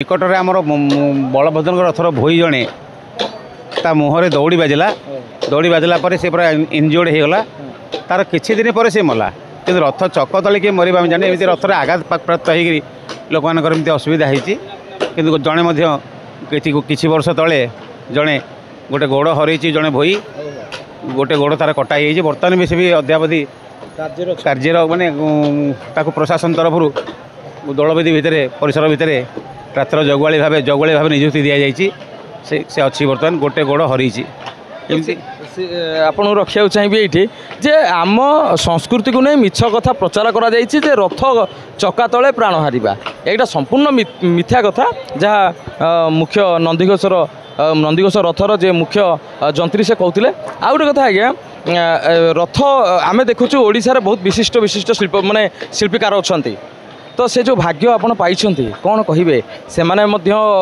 निकटरे आमर बलभद्र रथर भोई जड़े ता मुहरे दौड़ी बाजला पर से पूरा इंजोर्ड होगला तार किछि दिन पर से मला कि रथ चक तले किए मरवा जाने एमती रथर आघात प्राप्त होगी लोक मानक असुविधा होती कि जड़े किछि वर्ष तले जड़े गोटे गोड़ हर जड़े भोई गोटे गोड़ तार कटा बर्तमान भी से भी अद्यावधि कार्यर माने प्रशासन तरफ दलवेदी भितर परिसर भितर रात्र जगुआली भाव नियुक्ति दि जाइए से अच्छी बर्तमान गोटे गोड़ हरी आपन रखा चाहिए ये जे आम संस्कृति को नहीं मिछ कथा प्रचार करा रथ चका तले प्राण हारिबा यहाँ संपूर्ण मिथ्या कथा जहाँ मुख्य नंदीघोष रथर जे मुख्य जंत्री से कहते आ गए कथा आज्ञा रथ आम देखुचु ओडिशा बहुत विशिष्ट विशिष्ट शिल्प माने शिल्पीकार अच्छा तो से जो भाग्य आपड़ पाई कौन कहे से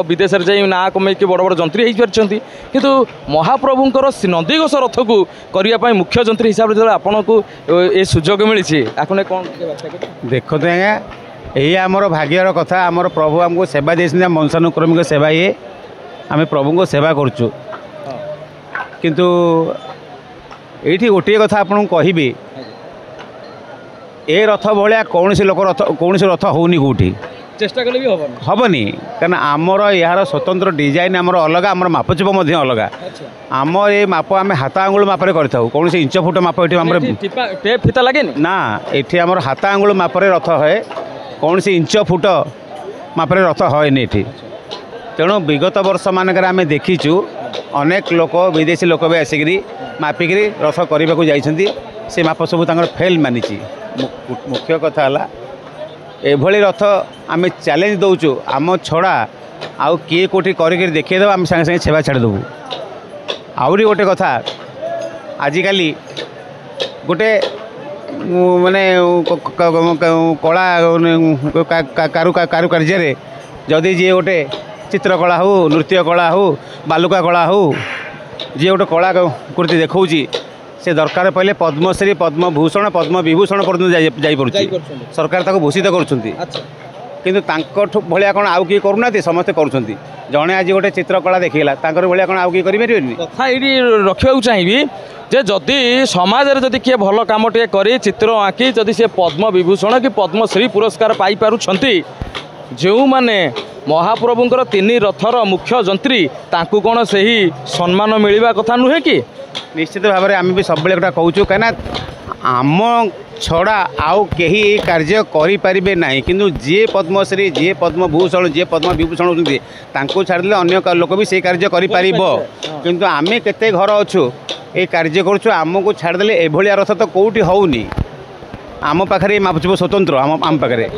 विदेश में जा ना कमेक बड़ बड़ जंत्री हो पार्टी किंतु महाप्रभुंर नंदीघोष रथ को करने मुख्य जंत्री हिसाब से आपन को ये सुजोग मिली आपने कौन देखो आज्ञा यही आमर भाग्यर कथा आमर प्रभु आमको सेवा दे वंशानुक्रमिक सेवा ये आम प्रभु को सेवा करुँ किंतु ये गोटे कथा आपन कहबी ए रथ भाया कौन लोक रथ कौन रथ होनी कौटी चेष्टा कले भी हेनी क्या आमर यार स्वतंत्र डिजाइन आमर अलग आमर मापचुप अलग आम ये माप आम हाथ आंगुल मापे कौन से इंच फुट माप ये फिता लगे ना ये आमर हाथ आंगुल मापे रथ है कौन से इंच फुट मापे रथ है तेणु विगत वर्ष मानक आम देखीचु अनेक लोक विदेशी लोक भी आसिक मापिक रथ करने को जाइए से माप सब फेल मानी मुख्य कथा है एभली रथ आम चैलेंज दौचु आम छड़ा आउ किए कोठी करके देखीदेव आम सागे सागे सेवा छाड़देबू आहरी गोटे कथा आजिकाली गोटे माने कला कारुकार्य जदि जी गोटे चित्रकला हो नृत्य कला हो बालुका कला हो जी गोटे कला कृति देखा से दरकार पहले पद्मश्री पद्मभूषण पद्म विभूषण पर्यटन सरकार ताको भूषित करूँ भाया कौन आउ किए करूना समस्ते करुँच जड़े आज गोटे चित्रकला देखला भाया कौन आउ किए करें कथा ये रखा चाहिए जे जदि समाज में जदि किए भल कम टे कर चित्र आँकी जदि से पद्म विभूषण कि पद्मश्री पुरस्कार पाई जो माने महाप्रभुंर तीन रथर मुख्य जंत्री तांकु कौन से ही सम्मान मिलवा कथा नुहे कि निश्चित भाव में आम भी सब गोटा कहूँ कहीं आम छड़ा आउ कहीं कार्य करें ना किंतु जी पद्मश्री जी पद्मभूषण जी पद्म विभूषण होती छाड़े अन्य लोक भी से कार्य किंतु आम केते घर अच्छु ये कार्य करुँ आमको छाड़दे एभलिया रथ तो कौटी होनी आम पाखे मापचुप स्वतंत्र आम पाखे